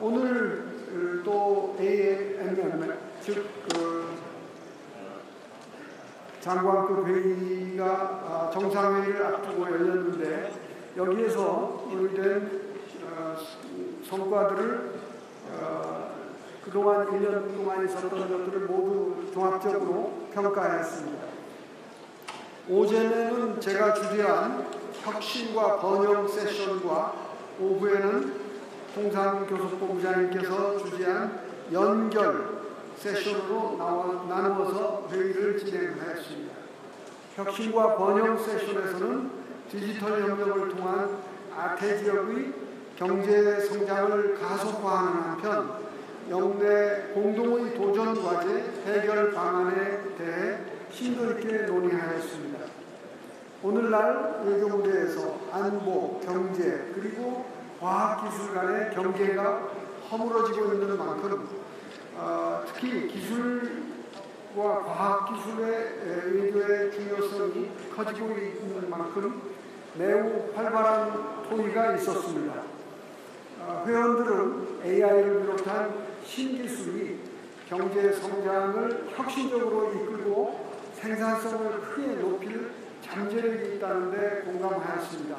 오늘 또 AMM, 즉 장관급 회의가 정상회의를 앞두고 열렸는데, 여기에서 의뢰된 성과들을 그동안 1년 동안 있었던 것들을 모두 종합적으로 평가했습니다. 오전에는 제가 주재한 혁신과 번영 세션과 오후에는 통상교섭본부장님께서 주재한 연결 세션으로 나누어서 회의를 진행하였습니다. 혁신과 번영 세션에서는 디지털 협력을 통한 아태 지역의 경제 성장을 가속화하는 한편 영내 공동의 도전 과제 해결 방안에 대해 심도 있게 논의하였습니다. 오늘날 외교 무대에서 안보, 경제 그리고 과학기술 간의 경계가 허물어지고 있는 만큼 특히 기술과 과학기술의 외교의 중요성이 커지고 있는 만큼 매우 활발한 토의가 있었습니다. 회원들은 AI를 비롯한 신기술이 경제 성장을 혁신적으로 이끌고 생산성을 크게 높일 잠재력이 있다는 데 공감하였습니다.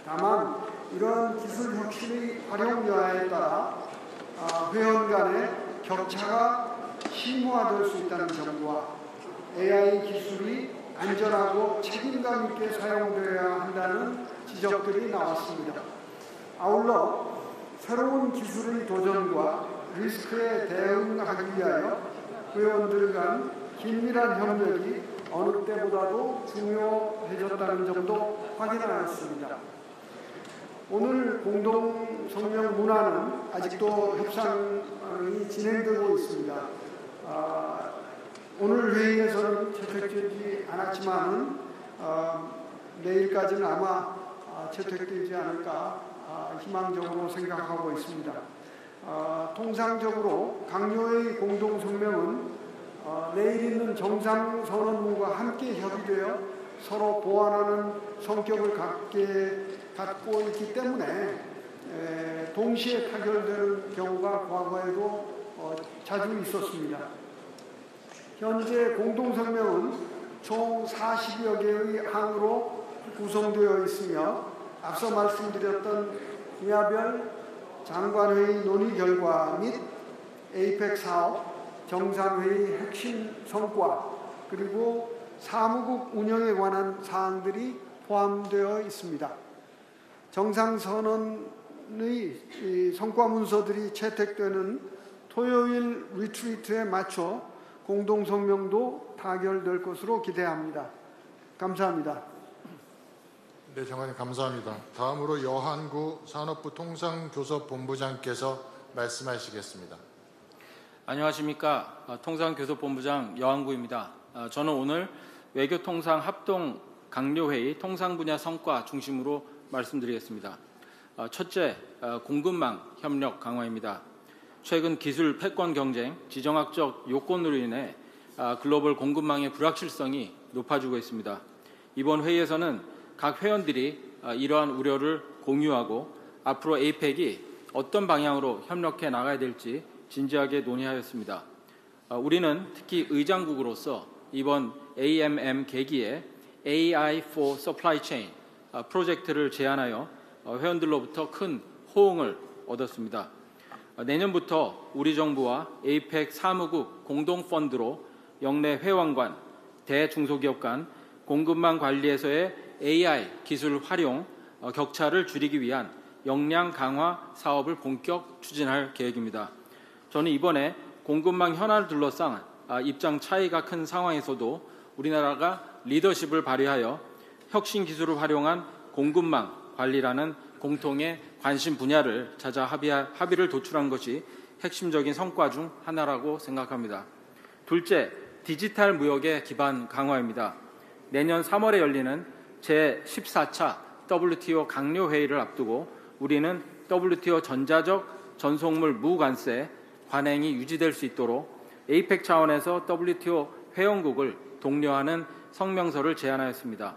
다만 이러한 기술 혁신의 활용 여하에 따라 회원 간의 격차가 심화될 수 있다는 점과 AI 기술이 안전하고 책임감 있게 사용되어야 한다는 지적들이 나왔습니다. 아울러 새로운 기술의 도전과 리스크에 대응하기 위하여 회원들 간 긴밀한 협력이 어느 때보다도 중요해졌다는 점도 확인하였습니다. 오늘 공동성명 문안은 아직도 협상이 진행되고 있습니다. 오늘 회의에서는 채택되지 않았지만은 내일까지는 아마 채택되지 않을까 희망적으로 생각하고 있습니다. 통상적으로 강요의 공동성명은 내일 있는 정상선언문과 함께 협의되어 서로 보완하는 성격을 갖고 있기 때문에 동시에 타결되는 경우가 과거에도 자주 있었습니다. 현재 공동성명은 총 40여 개의 항으로 구성되어 있으며 앞서 말씀드렸던 분야별 장관회의 논의 결과 및 에이펙 사업, 정상회의 핵심 성과, 그리고 사무국 운영에 관한 사항들이 포함되어 있습니다. 정상선언의 성과 문서들이 채택되는 토요일 리트리트에 맞춰 공동성명도 타결될 것으로 기대합니다. 감사합니다. 네, 장관님 감사합니다. 다음으로 여한구 산업부 통상교섭본부장께서 말씀하시겠습니다. 안녕하십니까. 통상교섭본부장 여한구입니다. 저는 오늘 외교통상합동 강요회의 통상분야 성과 중심으로 말씀드리겠습니다. 첫째, 공급망 협력 강화입니다. 최근 기술 패권 경쟁, 지정학적 요건으로 인해 글로벌 공급망의 불확실성이 높아지고 있습니다. 이번 회의에서는 각 회원들이 이러한 우려를 공유하고 앞으로 에이펙이 어떤 방향으로 협력해 나가야 될지 진지하게 논의하였습니다. 우리는 특히 의장국으로서 이번 AMM 계기에 AI for Supply Chain 프로젝트를 제안하여 회원들로부터 큰 호응을 얻었습니다. 내년부터 우리 정부와 에이펙 사무국 공동펀드로 영내 회원 간, 대중소기업 간 공급망 관리에서의 AI 기술 활용 격차를 줄이기 위한 역량 강화 사업을 본격 추진할 계획입니다. 저는 이번에 공급망 현안을 둘러싼 입장 차이가 큰 상황에서도 우리나라가 리더십을 발휘하여 혁신 기술을 활용한 공급망 관리라는 공통의 관심 분야를 찾아 합의를 도출한 것이 핵심적인 성과 중 하나라고 생각합니다. 둘째, 디지털 무역의 기반 강화입니다. 내년 3월에 열리는 제14차 WTO 강요회의를 앞두고 우리는 WTO 전자적 전송물 무관세 관행이 유지될 수 있도록 에이펙 차원에서 WTO 회원국을 독려하는 성명서를 제안하였습니다.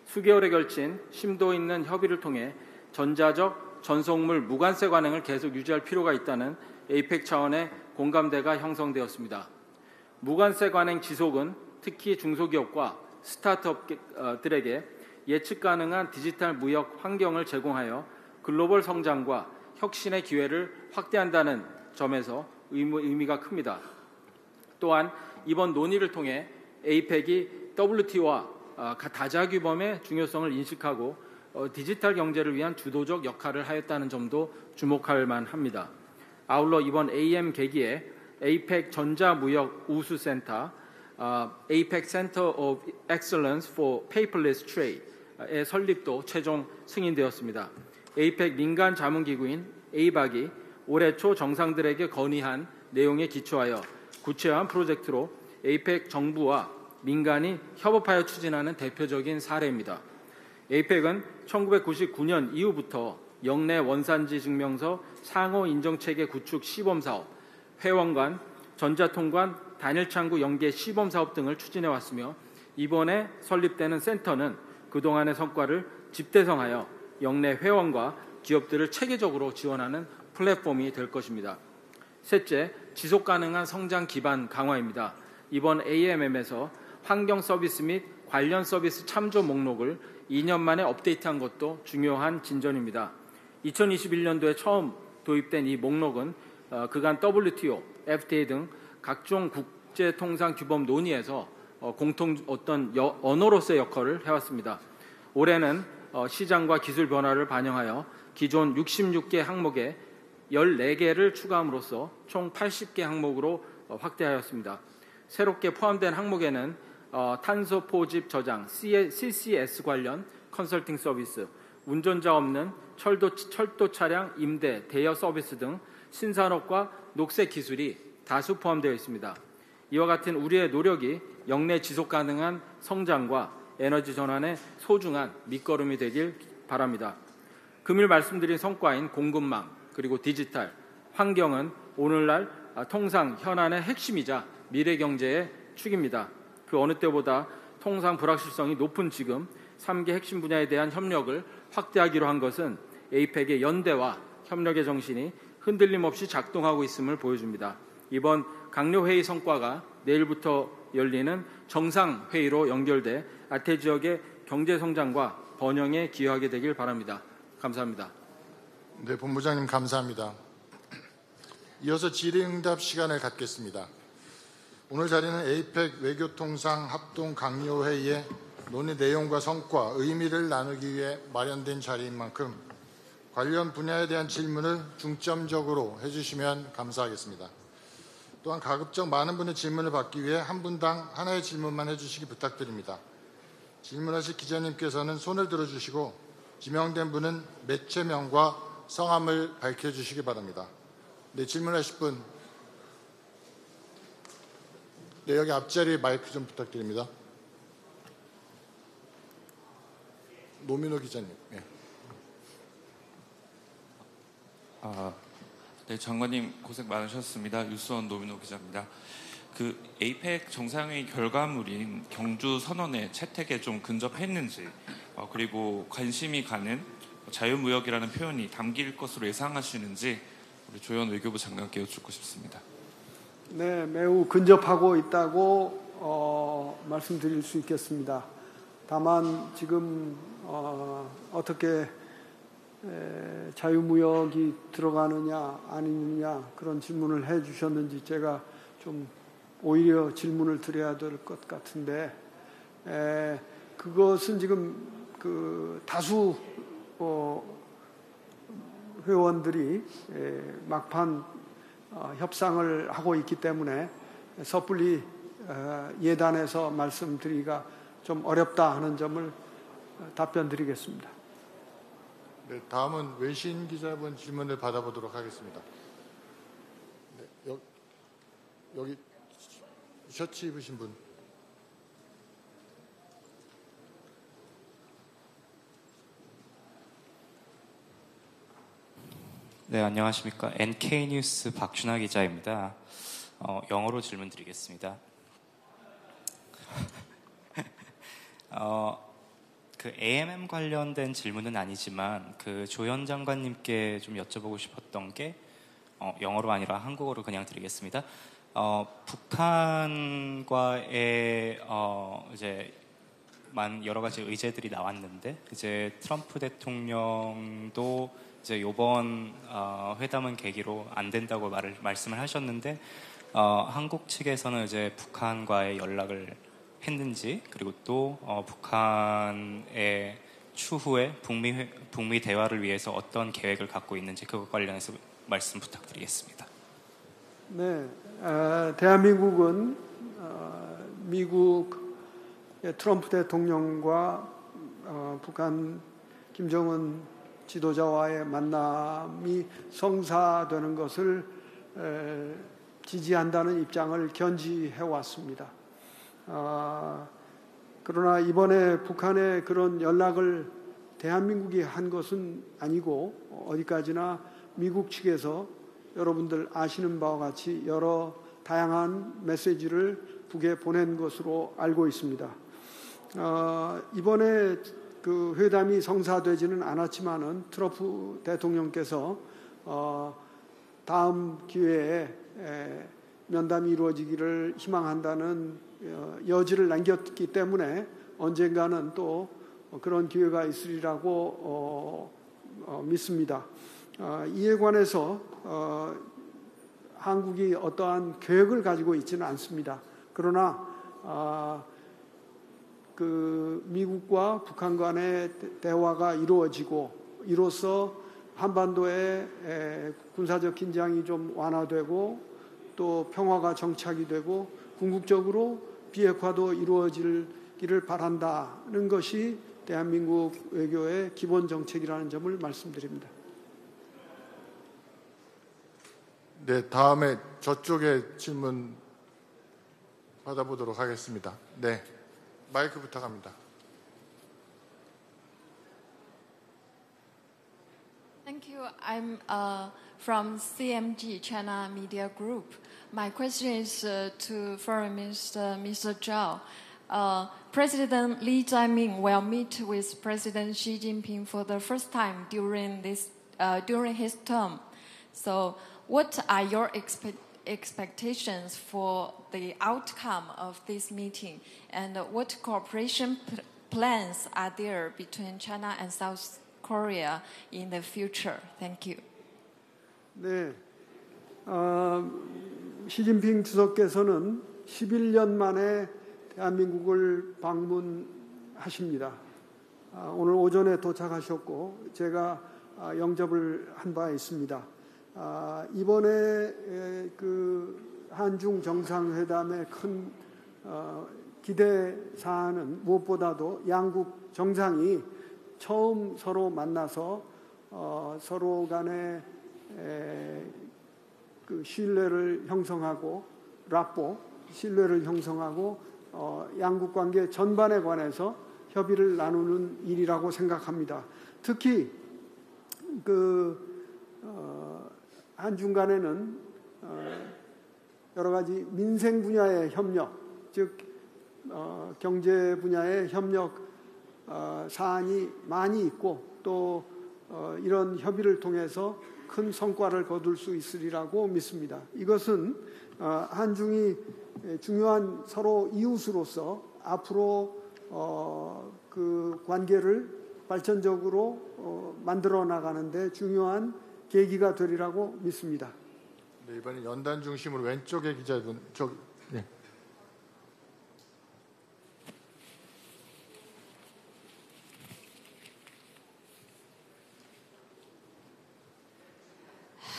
수개월에 걸친 심도 있는 협의를 통해 전자적 전속물 무관세 관행을 계속 유지할 필요가 있다는 에이펙 차원의 공감대가 형성되었습니다. 무관세 관행 지속은 특히 중소기업과 스타트업들에게 예측 가능한 디지털 무역 환경을 제공하여 글로벌 성장과 혁신의 기회를 확대한다는 점에서 의미가 큽니다. 또한 이번 논의를 통해 에이펙이 WTO와 다자규범의 중요성을 인식하고 디지털 경제를 위한 주도적 역할을 하였다는 점도 주목할 만합니다. 아울러 이번 AM 계기에 에이펙 전자무역 우수센터, APEC Center of Excellence for Paperless Trade의 설립도 최종 승인되었습니다. 에이펙 민간 자문기구인 에이박이 올해 초 정상들에게 건의한 내용에 기초하여 구체화한 프로젝트로 에이펙 정부와 민간이 협업하여 추진하는 대표적인 사례입니다. 에이펙은 1999년 이후부터 역내 원산지 증명서 상호 인정체계 구축 시범사업, 회원관, 전자통관, 단일창구 연계 시범사업 등을 추진해 왔으며 이번에 설립되는 센터는 그동안의 성과를 집대성하여 역내 회원과 기업들을 체계적으로 지원하는 플랫폼이 될 것입니다. 셋째, 지속가능한 성장 기반 강화입니다. 이번 AMM에서 환경 서비스 및 관련 서비스 참조 목록을 2년 만에 업데이트한 것도 중요한 진전입니다. 2021년도에 처음 도입된 이 목록은 그간 WTO, FTA 등 각종 국제통상규범 논의에서 공통 언어로서의 역할을 해왔습니다. 올해는 시장과 기술 변화를 반영하여 기존 66개 항목에 14개를 추가함으로써 총 80개 항목으로 확대하였습니다. 새롭게 포함된 항목에는 탄소 포집 저장, CCS 관련 컨설팅 서비스, 운전자 없는 철도 차량 임대, 대여 서비스 등 신산업과 녹색 기술이 다수 포함되어 있습니다. 이와 같은 우리의 노력이 역내 지속 가능한 성장과 에너지 전환의 소중한 밑거름이 되길 바랍니다. 금일 말씀드린 성과인 공급망 그리고 디지털, 환경은 오늘날 통상 현안의 핵심이자 미래 경제의 축입니다. 그 어느 때보다 통상 불확실성이 높은 지금 3개 핵심 분야에 대한 협력을 확대하기로 한 것은 에이펙의 연대와 협력의 정신이 흔들림 없이 작동하고 있음을 보여줍니다. 이번 강요회의 성과가 내일부터 열리는 정상회의로 연결돼 아태 지역의 경제성장과 번영에 기여하게 되길 바랍니다. 감사합니다. 네, 본부장님 감사합니다. 이어서 질의응답 시간을 갖겠습니다. 오늘 자리는 에이펙 외교통상 합동 강요회의의 논의 내용과 성과, 의미를 나누기 위해 마련된 자리인 만큼 관련 분야에 대한 질문을 중점적으로 해주시면 감사하겠습니다. 또한 가급적 많은 분의 질문을 받기 위해 한 분당 하나의 질문만 해주시기 부탁드립니다. 질문하실 기자님께서는 손을 들어주시고 지명된 분은 매체명과 성함을 밝혀주시기 바랍니다. 네, 질문하실 분. 네, 여기 앞자리에 마이크 좀 부탁드립니다. 노민호 기자님. 네. 네, 장관님 고생 많으셨습니다. 뉴스원 노민호 기자입니다. 그 에이펙 정상회의 결과물인 경주 선언의 채택에 좀 근접했는지, 그리고 관심이 가는 자유무역이라는 표현이 담길 것으로 예상하시는지 우리 조현 외교부 장관께 여쭙고 싶습니다. 네, 매우 근접하고 있다고 말씀드릴 수 있겠습니다. 다만 지금 어떻게 자유무역이 들어가느냐 아니느냐 그런 질문을 해주셨는지 제가 좀 오히려 질문을 드려야 될 것 같은데 그것은 지금 그 다수 회원들이 막판 협상을 하고 있기 때문에 섣불리 예단해서 말씀드리기가 좀 어렵다 하는 점을 답변드리겠습니다. 네, 다음은 외신 기자분 질문을 받아보도록 하겠습니다. 네, 여기 셔츠 입으신 분. 네, 안녕하십니까. NK뉴스 박준하 기자입니다. 영어로 질문 드리겠습니다. 그 AMM 관련된 질문은 아니지만 그 조현 장관님께 좀 여쭤보고 싶었던 게 영어로 아니라 한국어로 그냥 드리겠습니다. 북한과의 이제 여러 가지 의제들이 나왔는데 이제 트럼프 대통령도 이제 이번 회담은 계기로 안 된다고 말씀을 하셨는데 한국 측에서는 이제 북한과의 연락을 했는지 그리고 또 북한의 추후에 북미 대화를 위해서 어떤 계획을 갖고 있는지 그것 관련해서 말씀 부탁드리겠습니다. 네, 대한민국은 미국 트럼프 대통령과 북한 김정은 지도자와의 만남이 성사되는 것을 지지한다는 입장을 견지해 왔습니다. 그러나 이번에 북한의 그런 연락을 대한민국이 한 것은 아니고 어디까지나 미국 측에서 여러분들 아시는 바와 같이 여러 다양한 메시지를 북에 보낸 것으로 알고 있습니다. 이번에 그 회담이 성사되지는 않았지만은 트럼프 대통령께서 다음 기회에 면담이 이루어지기를 희망한다는 여지를 남겼기 때문에 언젠가는 또 그런 기회가 있으리라고 믿습니다. 이에 관해서 한국이 어떠한 계획을 가지고 있지는 않습니다. 그러나 그 미국과 북한 간의 대화가 이루어지고 이로써 한반도의 군사적 긴장이 좀 완화되고 또 평화가 정착이 되고 궁극적으로 비핵화도 이루어지기를 바란다는 것이 대한민국 외교의 기본 정책이라는 점을 말씀드립니다. 네, 다음에 저쪽에 질문 받아보도록 하겠습니다. 네, 마이크 부탁합니다. Thank you. I'm from CMG, China Media Group. My question is to Foreign Minister Mr. Zhao. President Lee Jae-myung will meet with President Xi Jinping for the first time during his term. So, what are your expectations for the outcome of this meeting, and what cooperation plans are there between China and South Korea in the future? Thank you. 네, 시진핑 주석께서는 11년 만에 대한민국을 방문하십니다. 오늘 오전에 도착하셨고 제가 영접을 한 바 있습니다. 이번에 그 한중 정상회담의 큰 기대 사안은 무엇보다도 양국 정상이 처음 서로 만나서 서로 간의 그 신뢰를 형성하고 신뢰를 형성하고 양국 관계 전반에 관해서 협의를 나누는 일이라고 생각합니다. 특히 한중 간에는 여러 가지 민생 분야의 협력, 즉 경제 분야의 협력 사안이 많이 있고 또 이런 협의를 통해서 큰 성과를 거둘 수 있으리라고 믿습니다. 이것은 한중이 중요한 서로 이웃으로서 앞으로 그 관계를 발전적으로 만들어 나가는데 중요한 계기가 되리라고 믿습니다. 네, 이번에 연단 중심으로 왼쪽의 기자분 네.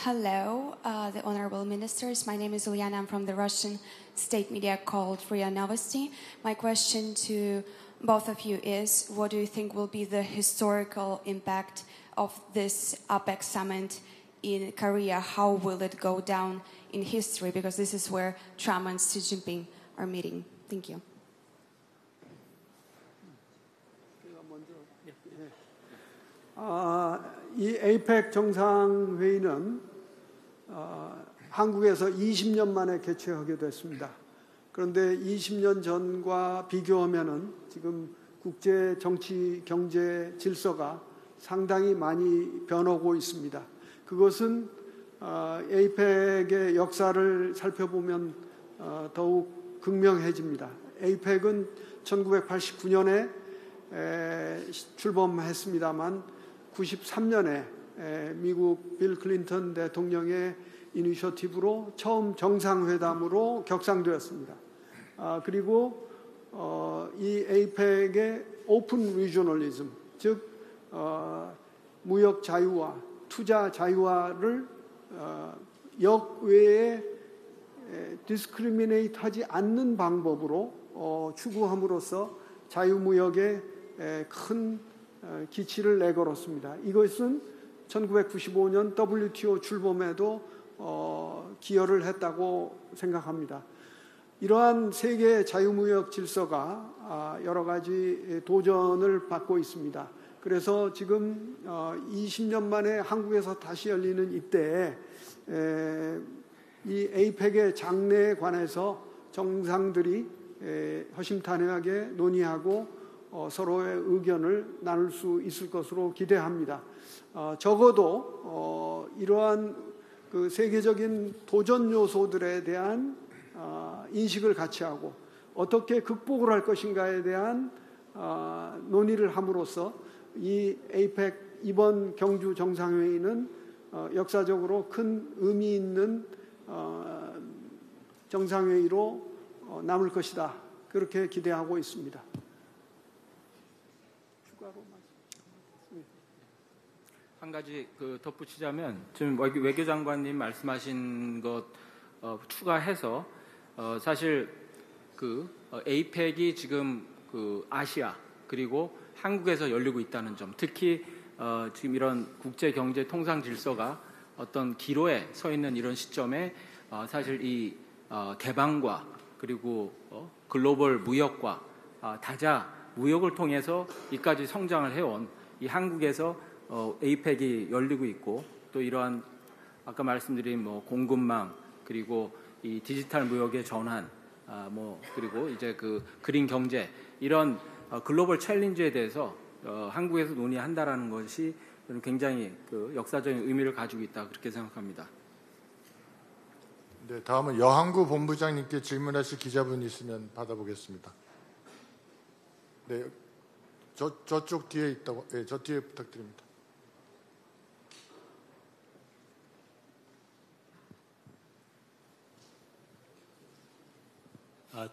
Hello, the honorable ministers. My name is Uliana. I'm from the Russian state media called RIA Novosti. My question to both of you is, what do you think will be the historical impact of this APEC summit in Korea? How will it go down in history? Because this is where Trump and Xi Jinping are meeting. Thank you. 이 APEC 정상회의는 한국에서 20년 만에 개최하게 됐습니다. 그런데 20년 전과 비교하면은 지금 국제 정치 경제 질서가 상당히 많이 변하고 있습니다. 그것은 에이펙의 역사를 살펴보면 더욱 극명해집니다. 에이펙은 1989년에 출범했습니다만 93년에 미국 빌 클린턴 대통령의 이니셔티브로 처음 정상회담으로 격상되었습니다. 그리고 이 에이펙의 오픈 리저널리즘, 즉 무역 자유화, 투자 자유화를 역외에 디스크리미네이트 하지 않는 방법으로 추구함으로써 자유무역에 큰 기치를 내걸었습니다. 이것은 1995년 WTO 출범에도 기여를 했다고 생각합니다. 이러한 세계 자유무역 질서가 여러 가지 도전을 받고 있습니다. 그래서 지금 20년 만에 한국에서 다시 열리는 이때에 이 에이펙의 장래에 관해서 정상들이 허심탄회하게 논의하고 서로의 의견을 나눌 수 있을 것으로 기대합니다. 적어도 이러한 그 세계적인 도전 요소들에 대한 인식을 같이 하고 어떻게 극복을 할 것인가에 대한 논의를 함으로써 이 에이펙 이번 경주 정상회의는 역사적으로 큰 의미 있는 정상회의로 남을 것이다. 그렇게 기대하고 있습니다. 한 가지 덧붙이자면 지금 외교장관님 말씀하신 것 추가해서 사실 에이펙이 지금 아시아 그리고 한국에서 열리고 있다는 점, 특히 지금 이런 국제 경제 통상 질서가 어떤 기로에 서 있는 이런 시점에 사실 이 개방과 그리고 글로벌 무역과 다자 무역을 통해서 이까지 성장을 해온 이 한국에서 에이펙이 열리고 있고 또 이러한 아까 말씀드린 공급망 그리고 이 디지털 무역의 전환 그리고 이제 그린 경제 이런 글로벌 챌린지에 대해서 한국에서 논의한다라는 것이 굉장히 역사적인 의미를 가지고 있다 그렇게 생각합니다. 네, 다음은 여한구 본부장님께 질문하실 기자분이 있으면 받아보겠습니다. 네, 저쪽 뒤에 있다고, 네, 저 뒤에 부탁드립니다.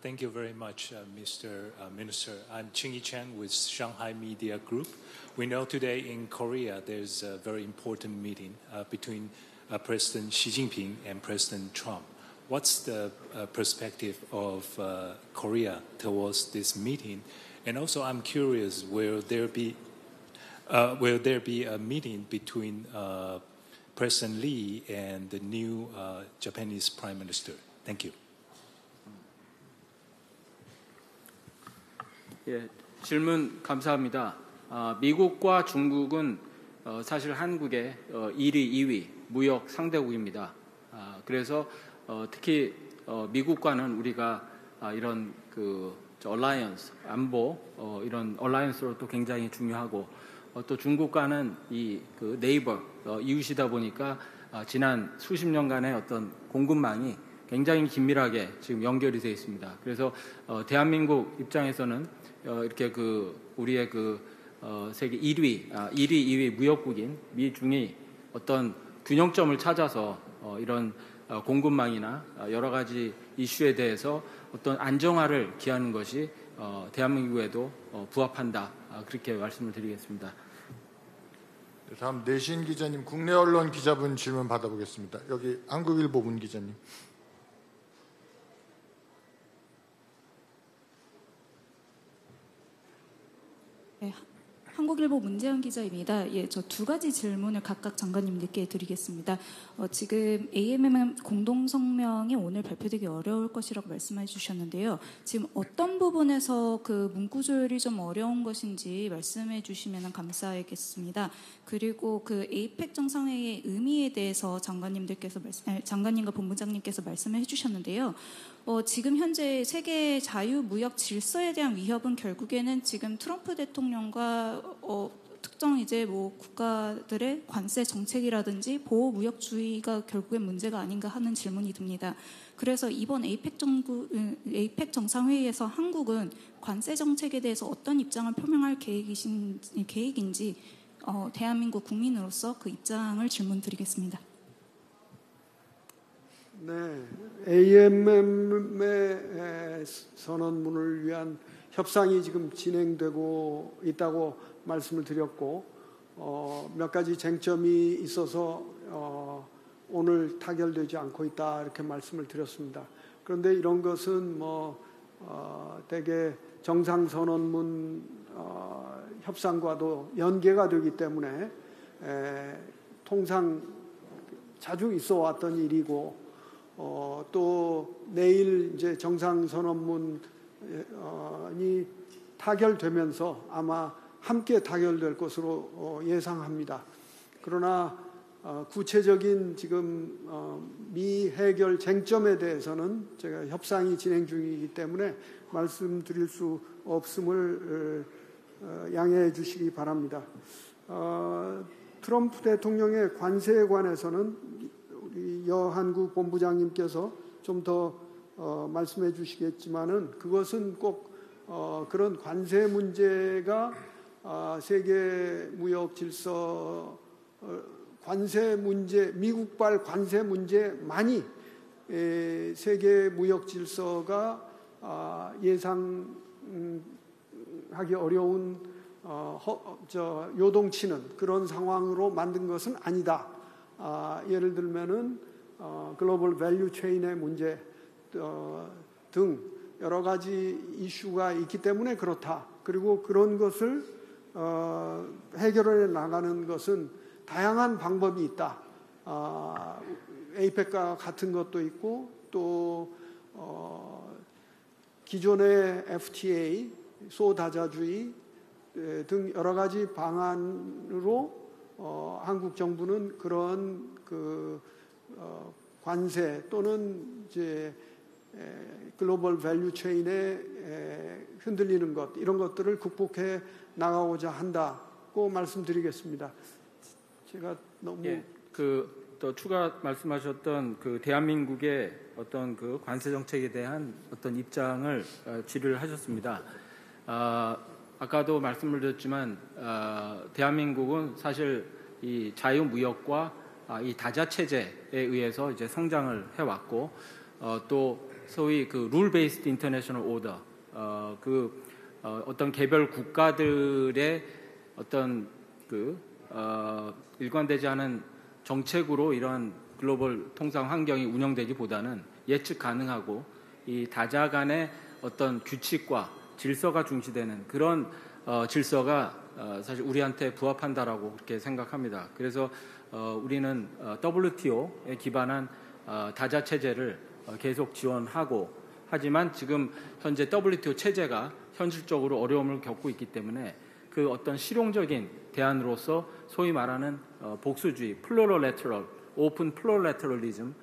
Thank you very much, Mr. Minister. I'm Ching-Yi Chen with Shanghai Media Group. We know today in Korea there's a very important meeting between President Xi Jinping and President Trump. What's the perspective of Korea towards this meeting? And also, I'm curious, will there be a meeting between President Lee and the new Japanese Prime Minister? Thank you. 예, 질문 감사합니다. 미국과 중국은 사실 한국의 1위, 2위 무역 상대국입니다. 그래서 특히 미국과는 우리가 이런 얼라이언스, 안보 이런 얼라이언스로 또 굉장히 중요하고 또 중국과는 이 네이버 이웃이다 보니까 지난 수십 년간의 어떤 공급망이 굉장히 긴밀하게 지금 연결이 되어 있습니다. 그래서 대한민국 입장에서는 이렇게 우리의 세계 1위, 2위 무역국인 미중이 어떤 균형점을 찾아서 이런 공급망이나 여러 가지 이슈에 대해서 어떤 안정화를 기하는 것이 대한민국에도 부합한다. 그렇게 말씀을 드리겠습니다. 네, 다음 내신 기자님, 국내 언론 기자분 질문 받아보겠습니다. 여기 한국일보문 기자님. 네, 한국일보 문재현 기자입니다. 예, 저 두 가지 질문을 각각 장관님들께 드리겠습니다. 지금 AMM 공동성명이 오늘 발표되기 어려울 것이라고 말씀해 주셨는데요. 지금 어떤 부분에서 그 문구 조율이 좀 어려운 것인지 말씀해 주시면 감사하겠습니다. 그리고 그 에이펙 정상회의의 의미에 대해서 장관님과 본부장님께서 말씀해 주셨는데요. 지금 현재 세계 자유무역 질서에 대한 위협은 결국에는 지금 트럼프 대통령과 특정 이제 뭐 국가들의 관세 정책이라든지 보호 무역주의가 결국엔 문제가 아닌가 하는 질문이 듭니다. 그래서 이번 에이펙 정상회의에서 한국은 관세 정책에 대해서 어떤 입장을 표명할 계획인지 대한민국 국민으로서 그 입장을 질문드리겠습니다. 네, AMM의 선언문을 위한 협상이 지금 진행되고 있다고 말씀을 드렸고 몇 가지 쟁점이 있어서 오늘 타결되지 않고 있다 이렇게 말씀을 드렸습니다. 그런데 이런 것은 대개 정상선언문 협상과도 연계가 되기 때문에 통상 자주 있어 왔던 일이고 또 내일 이제 정상선언문이 타결되면서 아마 함께 타결될 것으로 예상합니다. 그러나 구체적인 지금 미해결 쟁점에 대해서는 제가 협상이 진행 중이기 때문에 말씀드릴 수 없음을 양해해 주시기 바랍니다. 트럼프 대통령의 관세에 관해서는 우리 여한국 본부장님께서 좀 더 말씀해 주시겠지만은 그것은 꼭 그런 관세 문제가 세계 무역 질서 관세 문제, 미국발 관세 문제만이 세계 무역 질서가 예상하기 어려운 요동치는 그런 상황으로 만든 것은 아니다. 예를 들면은 글로벌 밸류 체인의 문제 등 여러 가지 이슈가 있기 때문에 그렇다. 그리고 그런 것을 해결해 나가는 것은 다양한 방법이 있다. 에이펙과 같은 것도 있고 또 기존의 FTA, 소다자주의 등 여러 가지 방안으로 한국 정부는 그런 관세 또는 이제 글로벌 밸류 체인에 흔들리는 것 이런 것들을 극복해 나가고자 한다고 말씀드리겠습니다. 제가 너무 또 추가 말씀하셨던 그 대한민국의 어떤 그 관세 정책에 대한 어떤 입장을 질의를 하셨습니다. 아까도 말씀을 드렸지만 대한민국은 사실 이 자유무역과 이 다자 체제에 의해서 이제 성장을 해왔고 또 소위 그 룰 베이스드 인터내셔널 오더 어떤 개별 국가들의 어떤 일관되지 않은 정책으로 이러한 글로벌 통상 환경이 운영되기보다는 예측 가능하고 이 다자 간의 어떤 규칙과 질서가 중시되는 그런 질서가 사실 우리한테 부합한다라고 그렇게 생각합니다. 그래서 우리는 WTO에 기반한 다자 체제를 계속 지원하고 하지만 지금 현재 WTO 체제가 현실적으로 어려움을 겪고 있기 때문에 그 어떤 실용적인 대안으로서 소위 말하는 복수주의, 플로러레터럴, 오픈 플로러레터럴리즘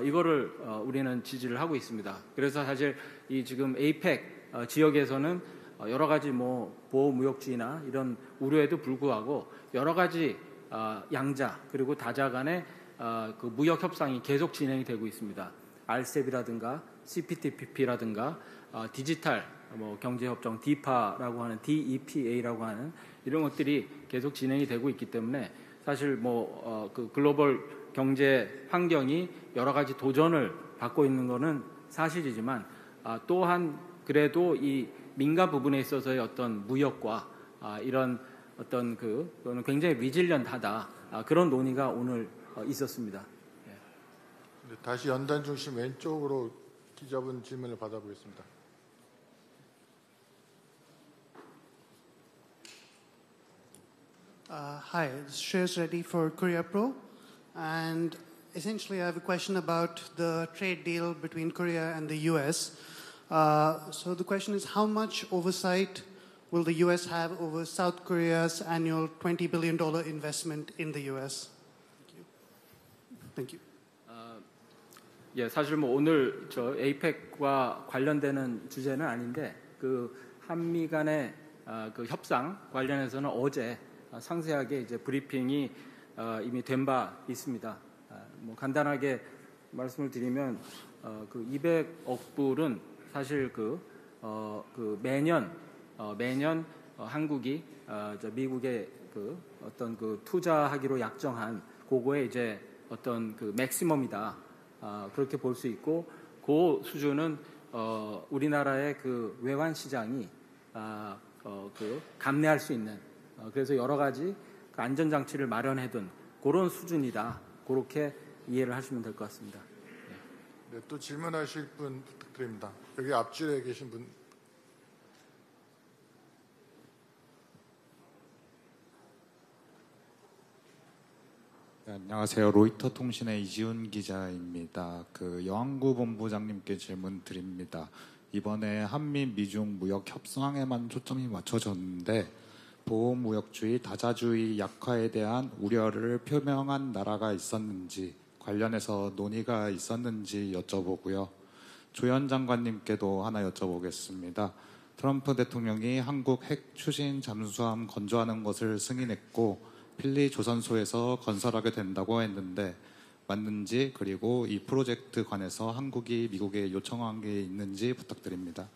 이거를 우리는 지지를 하고 있습니다. 그래서 사실 이 지금 에이펙 지역에서는 여러 가지 보호 무역주의나 이런 우려에도 불구하고 여러 가지 양자 그리고 다자 간의 그 무역 협상이 계속 진행이 되고 있습니다. RCEP이라든가 CPTPP라든가 디지털 경제협정 DEPA라고 하는 DEPA라고 하는 이런 것들이 계속 진행이 되고 있기 때문에 사실 그 글로벌 경제 환경이 여러 가지 도전을 받고 있는 것은 사실이지만 또한 그래도 이 민간 부분에 있어서의 어떤 무역과 이런 어떤 그거는 굉장히 리질리언트하다 그런 논의가 오늘 있었습니다. 네, 다시 연단 중심 왼쪽으로 기자분 질문을 받아보겠습니다. Hi, this is Shreyas Reddy for Korea Pro, and essentially I have a question about the trade deal between Korea and the US. So the question is, how much oversight will the US have over South Korea's annual $20 billion investment in the US? Thank you. 예, 사실 뭐 오늘 저 에이펙과 관련되는 주제는 아닌데 그 한미 간의 그 협상 관련해서는 어제 상세하게 이제 브리핑이 이미 된 바 있습니다. 뭐 간단하게 말씀을 드리면 그 200억 불은 사실 그 매년 한국이 저 미국의 그 어떤 그 투자하기로 약정한 그거에 이제 어떤 그 맥시멈이다. 그렇게 볼 수 있고 그 수준은 우리나라의 그 외환 시장이 그 감내할 수 있는 그래서 여러 가지 그 안전 장치를 마련해둔 그런 수준이다. 그렇게 이해를 하시면 될 것 같습니다. 네, 또 질문하실 분 부탁드립니다. 여기 앞줄에 계신 분. 네, 안녕하세요. 로이터 통신의 이지훈 기자입니다. 그 여왕구 본부장님께 질문 드립니다. 이번에 한미 미중 무역 협상에만 초점이 맞춰졌는데 보호무역주의, 다자주의 약화에 대한 우려를 표명한 나라가 있었는지 관련해서 논의가 있었는지 여쭤보고요. 조현 장관님께도 하나 여쭤보겠습니다. 트럼프 대통령이 한국 핵 추진 잠수함 건조하는 것을 승인했고 필리 조선소에서 건설하게 된다고 했는데 맞는지 그리고 이 프로젝트 관해서 한국이 미국에 요청한 게 있는지 부탁드립니다.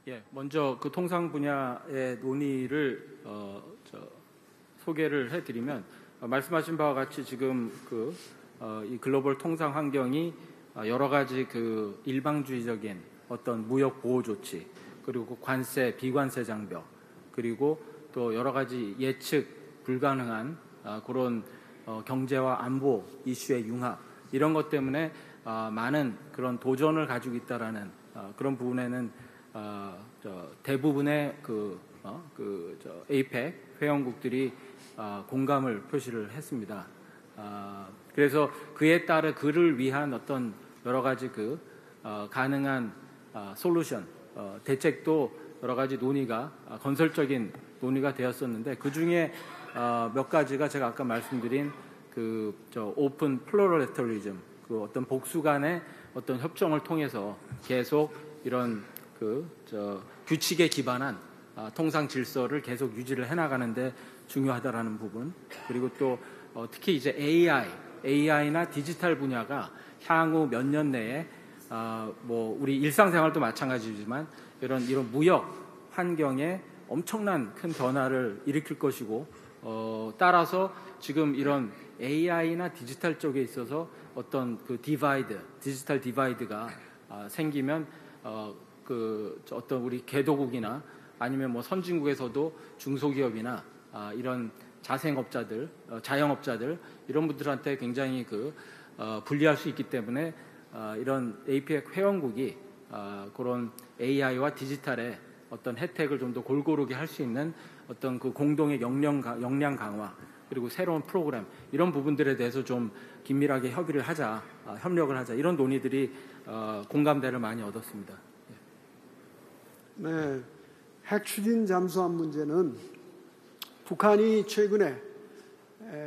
예, 먼저 그 통상 분야의 논의를 소개를 해드리면 말씀하신 바와 같이 지금 이 글로벌 통상 환경이 여러 가지 그 일방주의적인 어떤 무역 보호 조치 그리고 관세, 비관세 장벽 그리고 또 여러 가지 예측 불가능한 그런 경제와 안보 이슈의 융합 이런 것 때문에 많은 그런 도전을 가지고 있다라는 그런 부분에는 대부분의 에이펙 회원국들이 공감을 표시를 했습니다. 그래서 그에 따라 그를 위한 어떤 여러 가지 가능한 솔루션 대책도 여러 가지 논의가 건설적인 논의가 되었었는데 그 중에 몇 가지가 제가 아까 말씀드린 오픈 플로럴레터리즘 어떤 복수 간의 어떤 협정을 통해서 계속 이런 규칙에 기반한 통상 질서를 계속 유지를 해나가는데 중요하다라는 부분 그리고 또 특히 이제 AI나 디지털 분야가 향후 몇 년 내에 뭐 우리 일상생활도 마찬가지지만 이런 무역 환경에 엄청난 큰 변화를 일으킬 것이고 따라서 지금 이런 AI나 디지털 쪽에 있어서 어떤 디지털 디바이드가 생기면 어떤 우리 개도국이나 아니면 뭐 선진국에서도 중소기업이나 이런 자생업자들, 자영업자들 이런 분들한테 굉장히 불리할 수 있기 때문에 이런 APEC 회원국이 그런 AI와 디지털의 어떤 혜택을 좀 더 골고루게 할 수 있는 어떤 공동의 역량 강화 그리고 새로운 프로그램 이런 부분들에 대해서 좀 긴밀하게 협력을 하자 이런 논의들이 공감대를 많이 얻었습니다. 네, 핵 추진 잠수함 문제는 북한이 최근에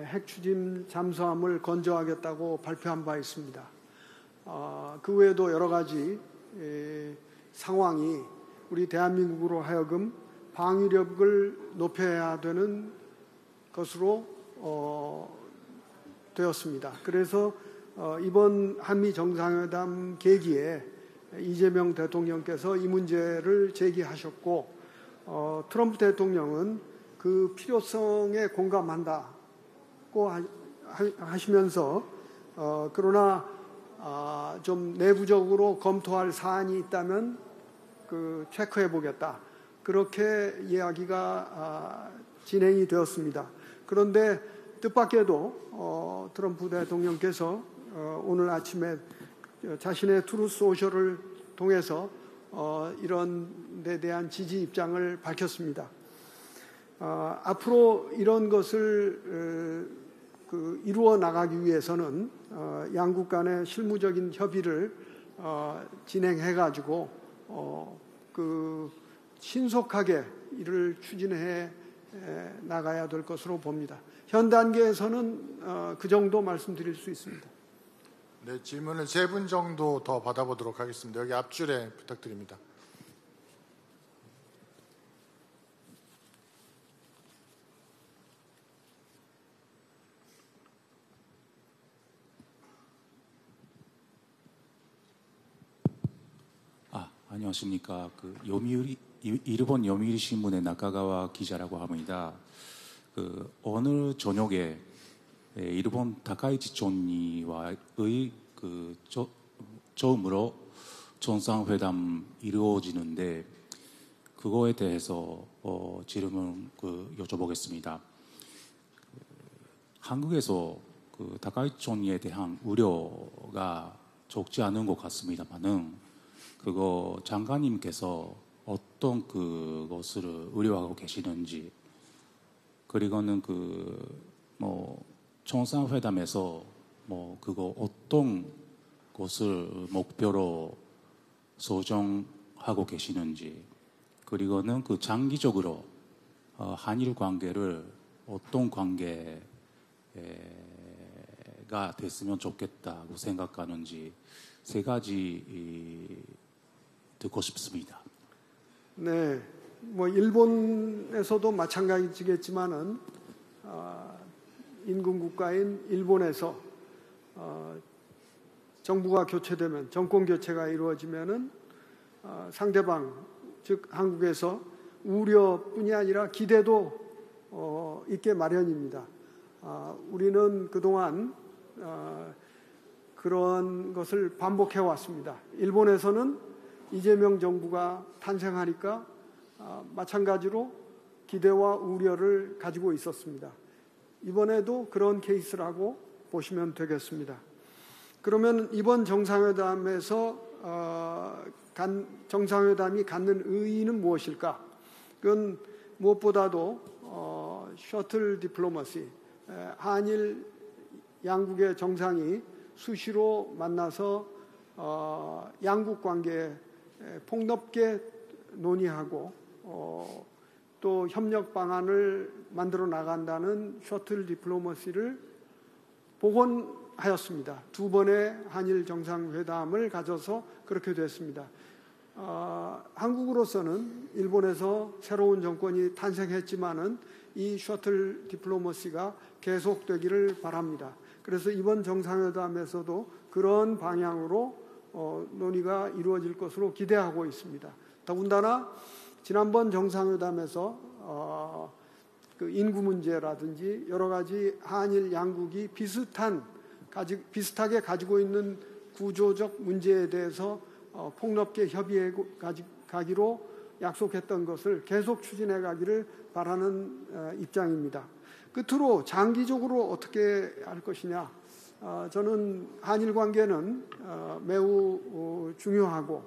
핵 추진 잠수함을 건조하겠다고 발표한 바 있습니다. 그 외에도 여러 가지 상황이 우리 대한민국으로 하여금 방위력을 높여야 되는 것으로 되었습니다. 그래서 이번 한미 정상회담 계기에 이재명 대통령께서 이 문제를 제기하셨고 트럼프 대통령은 그 필요성에 공감한다고 하시면서 그러나 좀 내부적으로 검토할 사안이 있다면 체크해 보겠다. 그렇게 이야기가 진행이 되었습니다. 그런데 뜻밖에도 트럼프 대통령께서 오늘 아침에 자신의 트루스 소셜을 통해서 이런 데 대한 지지 입장을 밝혔습니다. 앞으로 이런 것을 이루어 나가기 위해서는 양국 간의 실무적인 협의를 진행해 가지고 신속하게 이를 추진해 나가야 될 것으로 봅니다. 현 단계에서는 그 정도 말씀드릴 수 있습니다. 네, 질문을 3분 정도 더 받아보도록 하겠습니다. 여기 앞줄에 부탁드립니다. 안녕하십니까. 일본 요미우리 신문의 나카가와 기자라고 합니다. 오늘 저녁에 일본 다카이치 총리와의 처음으로 정상회담 이루어지는데 그거에 대해서 질문 여쭤보겠습니다. 한국에서 다카이치 총리에 대한 우려가 적지 않은 것 같습니다만은 그거 장관님께서 어떤 그것을 우려하고 계시는지, 그리고는 정상회담에서 그거 어떤 것을 목표로 소정하고 계시는지, 그리고는 장기적으로 한일 관계를 어떤 관계가 됐으면 좋겠다고 생각하는지 3가지 듣고 싶습니다. 네, 일본에서도 마찬가지겠지만은 인근 국가인 일본에서 정부가 교체되면, 정권 교체가 이루어지면은 상대방, 즉 한국에서 우려뿐이 아니라 기대도 있게 마련입니다. 우리는 그동안 그런 것을 반복해 왔습니다. 일본에서는 이재명 정부가 탄생하니까 마찬가지로 기대와 우려를 가지고 있었습니다. 이번에도 그런 케이스라고 보시면 되겠습니다. 그러면 이번 정상회담에서 정상회담이 갖는 의의는 무엇일까? 그건 무엇보다도 셔틀 디플로머시, 한일 양국의 정상이 수시로 만나서 양국 관계에 폭넓게 논의하고 또 협력 방안을 만들어 나간다는 셔틀 디플로머시를 복원하였습니다. 2번의 한일 정상회담을 가져서 그렇게 됐습니다. 한국으로서는 일본에서 새로운 정권이 탄생했지만은 이 셔틀 디플로머시가 계속되기를 바랍니다. 그래서 이번 정상회담에서도 그런 방향으로 논의가 이루어질 것으로 기대하고 있습니다. 더군다나 지난번 정상회담에서 인구 문제라든지 여러 가지 한일 양국이 비슷하게 가지고 있는 구조적 문제에 대해서 폭넓게 협의해 가기로 약속했던 것을 계속 추진해 가기를 바라는 입장입니다. 끝으로 장기적으로 어떻게 할 것이냐. 저는 한일 관계는 매우 중요하고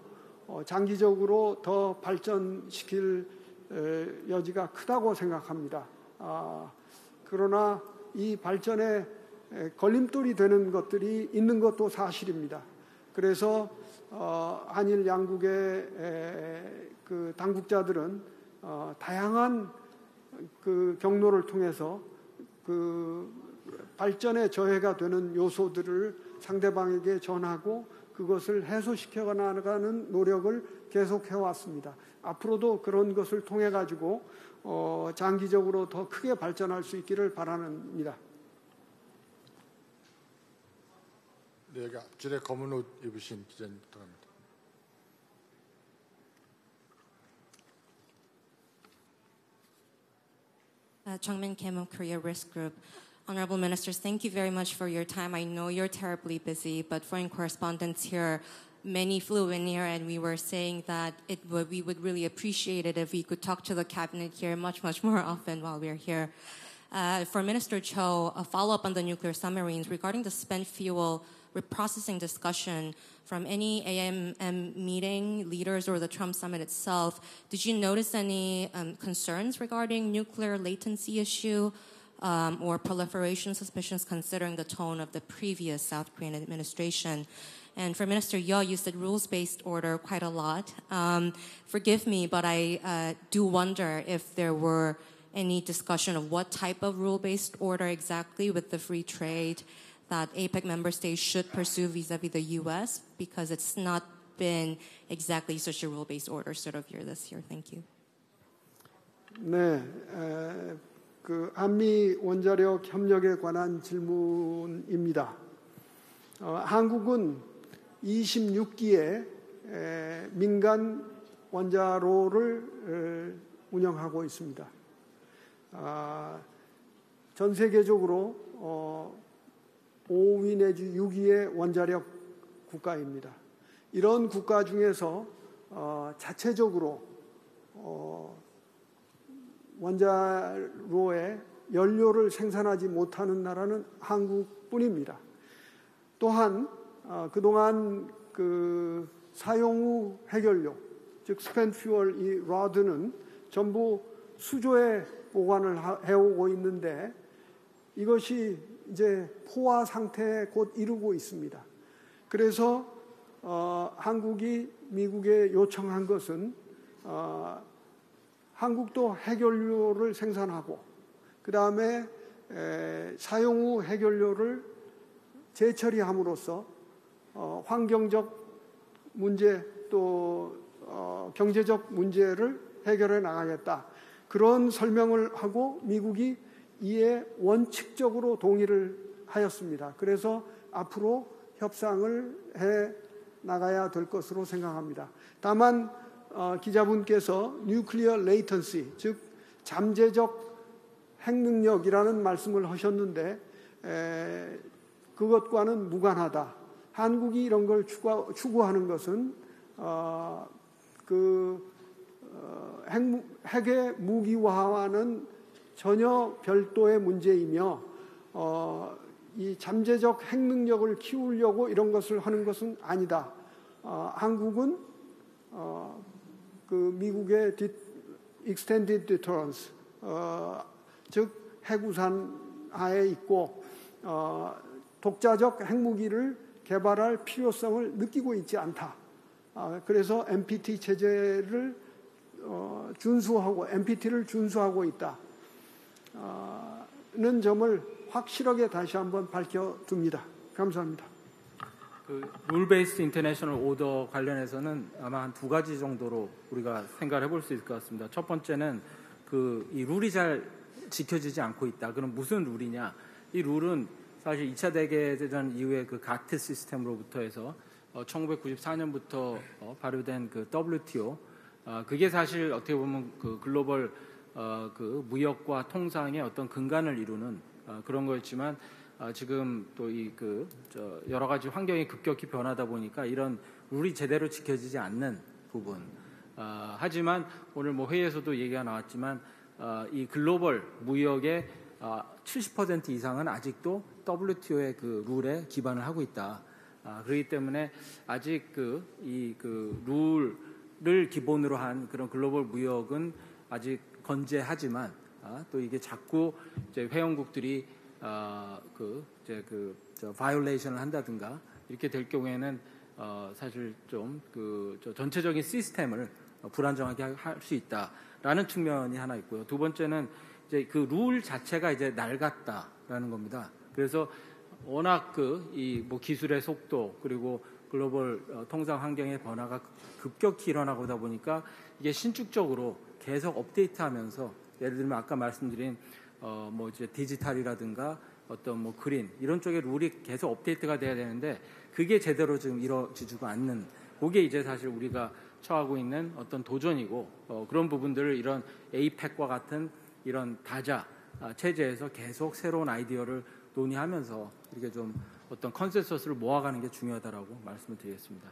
장기적으로 더 발전시킬 여지가 크다고 생각합니다. 그러나 이 발전에 걸림돌이 되는 것들이 있는 것도 사실입니다. 그래서 한일 양국의 당국자들은 다양한 경로를 통해서 발전에 저해가 되는 요소들을 상대방에게 전하고 그것을 해소시켜 나가는 노력을 계속 해왔습니다. 앞으로도 그런 것을 통해 가지고 장기적으로 더 크게 발전할 수 있기를 바랍니다. 네, 여기 앞줄에 검은 옷 입으신 기자님 부탁합니다. Jungmin Kim of Korea Risk Group. Honorable Ministers, thank you very much for your time. I know you're terribly busy, but foreign correspondents here, many flew in here and we were saying that we would really appreciate it if we could talk to the cabinet here much more often while we're here. For Minister Cho, a follow-up on the nuclear submarines regarding the spent fuel reprocessing discussion from any AMM meeting, leaders, or the Trump summit itself, did you notice any concerns regarding nuclear latency issue or proliferation suspicions considering the tone of the previous South Korean administration? And for Minister Yeo, you said rules-based order quite a lot. Forgive me, but I do wonder if there were any discussion of what type of rule-based order exactly with the free trade that APEC member states should pursue vis-a-vis the U.S. because it's not been exactly such a rule-based order sort of year this year. Thank you. 네, 그 한미 원자력 협력에 관한 질문입니다. 한국은 26기의 민간 원자로를 운영하고 있습니다. 전 세계적으로 5위 내지 6위의 원자력 국가입니다. 이런 국가 중에서 자체적으로 원자로에 연료를 생산하지 못하는 나라는 한국뿐입니다. 또한 그동안 그 사용 후 해결료, 즉 spent fuel 이 ROD는 전부 수조에 보관을 해오고 있는데 이것이 이제 포화 상태에 곧 이르고 있습니다. 그래서 한국이 미국에 요청한 것은 한국도 해결료를 생산하고 그 다음에 사용 후 해결료를 재처리함으로써 환경적 문제 또 경제적 문제를 해결해 나가겠다. 그런 설명을 하고 미국이 이에 원칙적으로 동의를 하였습니다. 그래서 앞으로 협상을 해 나가야 될 것으로 생각합니다. 다만 기자분께서 뉴클리어 레이턴시, 즉 잠재적 핵능력이라는 말씀을 하셨는데 그것과는 무관하다. 한국이 이런 걸 추구하는 것은 핵의 무기화와는 전혀 별도의 문제이며 이 잠재적 핵능력을 키우려고 이런 것을 하는 것은 아니다. 한국은 그 미국의 Extended Deterrence, 즉 핵우산 하에 있고 독자적 핵무기를 개발할 필요성을 느끼고 있지 않다. 그래서 NPT 체제를 준수하고 NPT를 준수하고 있다는 점을 확실하게 다시 한번 밝혀둡니다. 감사합니다. 그 룰베이스 인터내셔널 오더 관련해서는 아마 한 두 가지 정도로 우리가 생각을 해볼 수 있을 것 같습니다. 첫 번째는 이 룰이 잘 지켜지지 않고 있다. 그럼 무슨 룰이냐? 이 룰은 사실 2차 대개대전 이후에 그 가트 시스템으로부터 해서 1994년부터 발효된 그 WTO, 그게 사실 어떻게 보면 그 글로벌 그 무역과 통상의 어떤 근간을 이루는 그런 거였지만 지금 또 여러 가지 환경이 급격히 변하다 보니까 이런 룰이 제대로 지켜지지 않는 부분. 하지만 오늘 뭐 회의에서도 얘기가 나왔지만 이 글로벌 무역의 70% 이상은 아직도 WTO의 그 룰에 기반을 하고 있다. 그렇기 때문에 아직 룰을 기본으로 한 그런 글로벌 무역은 아직 건재하지만 또 이게 자꾸 이제 회원국들이 바이올레이션을 한다든가 이렇게 될 경우에는 사실 좀 전체적인 시스템을 불안정하게 할 수 있다라는 측면이 하나 있고요. 두 번째는 이제 그 룰 자체가 이제 낡았다라는 겁니다. 그래서 워낙 기술의 속도 그리고 글로벌 통상 환경의 변화가 급격히 일어나고다 보니까 이게 신축적으로 계속 업데이트하면서 예를 들면 아까 말씀드린 이제 디지털이라든가 어떤 그린 이런 쪽의 룰이 계속 업데이트가 돼야 되는데 그게 제대로 지금 이루어지지가 않는 그게 이제 사실 우리가 처하고 있는 어떤 도전이고 그런 부분들을 이런 APEC과 같은 이런 다자 체제에서 계속 새로운 아이디어를 논의하면서 이렇게 좀 어떤 컨센서스를 모아가는 게 중요하다라고 말씀을 드리겠습니다.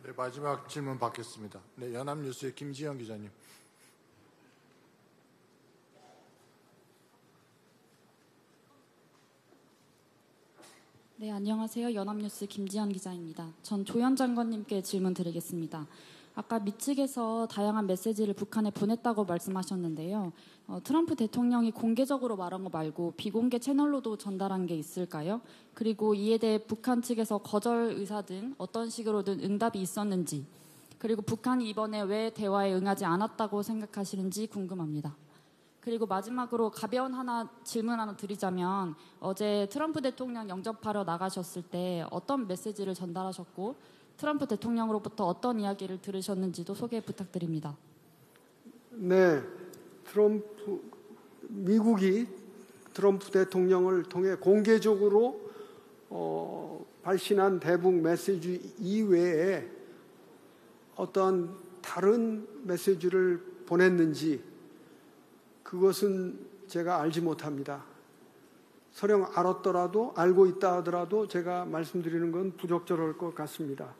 네, 마지막 질문 받겠습니다. 네, 연합뉴스의 김지영 기자님. 네, 안녕하세요. 연합뉴스 김지연 기자입니다. 전 조현 장관님께 질문 드리겠습니다. 아까 미 측에서 다양한 메시지를 북한에 보냈다고 말씀하셨는데요. 트럼프 대통령이 공개적으로 말한 거 말고 비공개 채널로도 전달한 게 있을까요? 그리고 이에 대해 북한 측에서 거절 의사 등 어떤 식으로든 응답이 있었는지, 그리고 북한이 이번에 왜 대화에 응하지 않았다고 생각하시는지 궁금합니다. 그리고 마지막으로 가벼운 질문 하나 드리자면, 어제 트럼프 대통령 영접하러 나가셨을 때 어떤 메시지를 전달하셨고 트럼프 대통령으로부터 어떤 이야기를 들으셨는지도 소개 부탁드립니다. 네, 미국이 트럼프 대통령을 통해 공개적으로 발신한 대북 메시지 이외에 어떤 다른 메시지를 보냈는지 그것은 제가 알지 못합니다. 설령 알았더라도, 알고 있다 하더라도 제가 말씀드리는 건 부적절할 것 같습니다.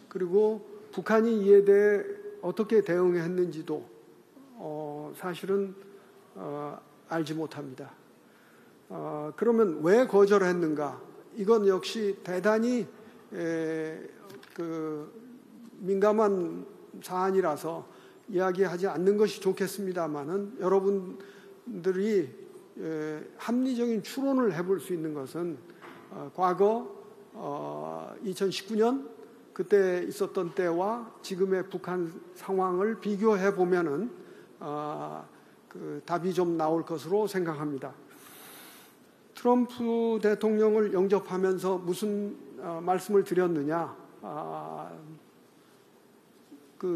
그리고 북한이 이에 대해 어떻게 대응했는지도 사실은 알지 못합니다. 그러면 왜 거절했는가? 이건 역시 대단히 민감한 사안이라서 이야기하지 않는 것이 좋겠습니다만은, 여러분들이 합리적인 추론을 해볼 수 있는 것은 과거 2019년 그때 있었던 때와 지금의 북한 상황을 비교해 보면은 답이 좀 나올 것으로 생각합니다. 트럼프 대통령을 영접하면서 무슨 말씀을 드렸느냐?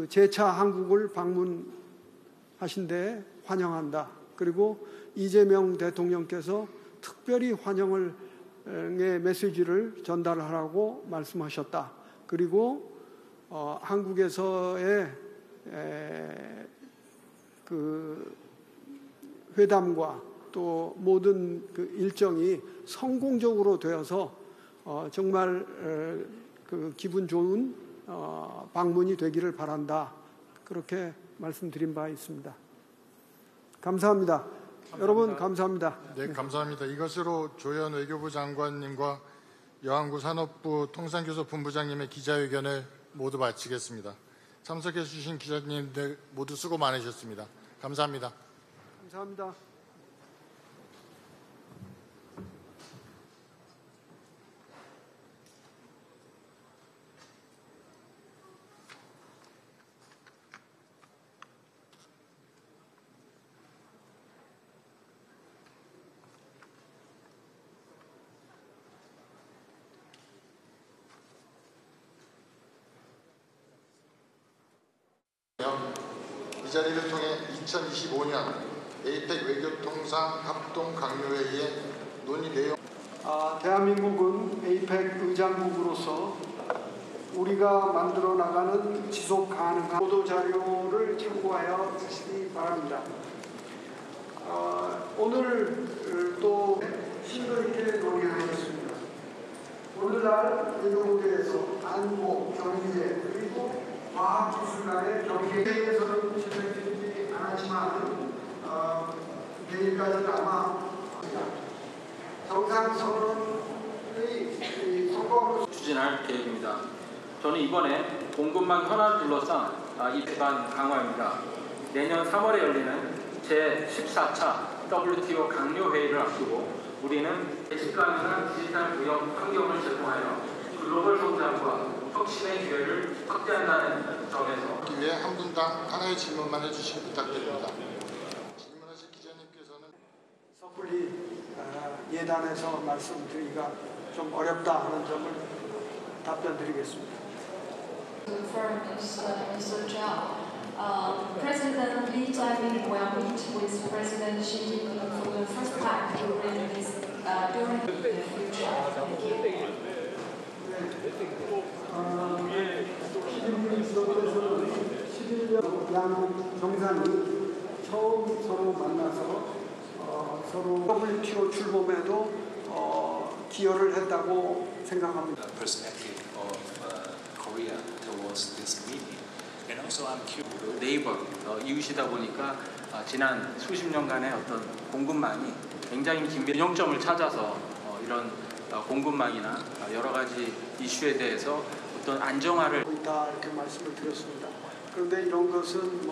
재차 한국을 방문하신 데 환영한다. 그리고 이재명 대통령께서 특별히 환영의 메시지를 전달하라고 말씀하셨다. 그리고 한국에서의 회담과 또 모든 일정이 성공적으로 되어서 정말 기분 좋은 방문이 되기를 바란다. 그렇게 말씀드린 바 있습니다. 감사합니다. 여러분 감사합니다. 네, 감사합니다. 이것으로 조현 외교부 장관님과 여한구 산업부 통상교섭 본부장님의 기자회견을 모두 마치겠습니다. 참석해 주신 기자님들 모두 수고 많으셨습니다. 감사합니다. 감사합니다. 이 자리를 통해 2025년 에이펙 외교통상 합동 강요회의의 논의 내용. 대한민국은 에이펙 의장국으로서 우리가 만들어 나가는 지속 가능한 보도 자료를 참고하여 주시기 바랍니다. 오늘 또 심도 있게 논의하겠습니다. 오늘날 외교부에서 안보, 경제 그리고 과학기술 간의 경계에 대해서는 진행되지 않았지만 내일까지는 아마 정상선언의 성과로 추진할 계획입니다. 저는 이번에 공급망 현안을 둘러싼 이 대반 강화입니다. 내년 3월에 열리는 제14차 WTO 강요회의를 앞두고 우리는 예측가능한 디지털 무역 환경을 제공하여 글로벌 성장과 혁신의 기회를 확대한다는 점에서 기회에 한 분당 하나의 질문만 해주시기 부탁드립니다. 질문하실 기자님께서는 섣불리 예단해서 말씀드리기가 좀 어렵다 하는 점을 답변드리겠습니다. Mr. Zhao, President Lee Jae-myung will meet with President Xi Jinping for the first time during the future. Thank you. 양국 정상이 처음 서로 만나서 서로 WTO 출범에도 기여를 했다고 생각합니다. Perspective of Korea towards this meeting, and also I'm curious. 네이버 이웃이다 보니까 지난 수십 년간의 어떤 공급망이 굉장히 균형점을 찾아서 이런 공급망이나 여러 가지 이슈에 대해서 어떤 안정화를 있다 이렇게 말씀을 드렸습니다. 그런데 이런 것은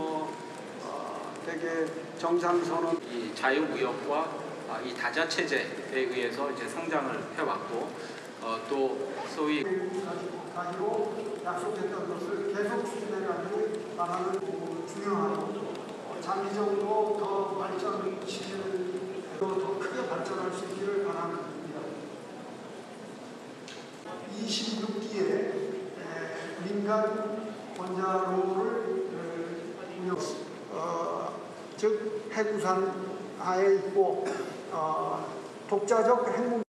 되게 정상선언 이 자유무역과 이 다자 체제에 의해서 이제 성장을 해왔고 또 소위 가지고 약속했던 것을 계속 추진해가는 방안을 중요하고 장기적으로 더 발전시키는 더 크게 발전할 수 있기를 바랍니다. 26기의 민간 원자로를 운영, 즉 해구산 하에 있고 독자적 핵무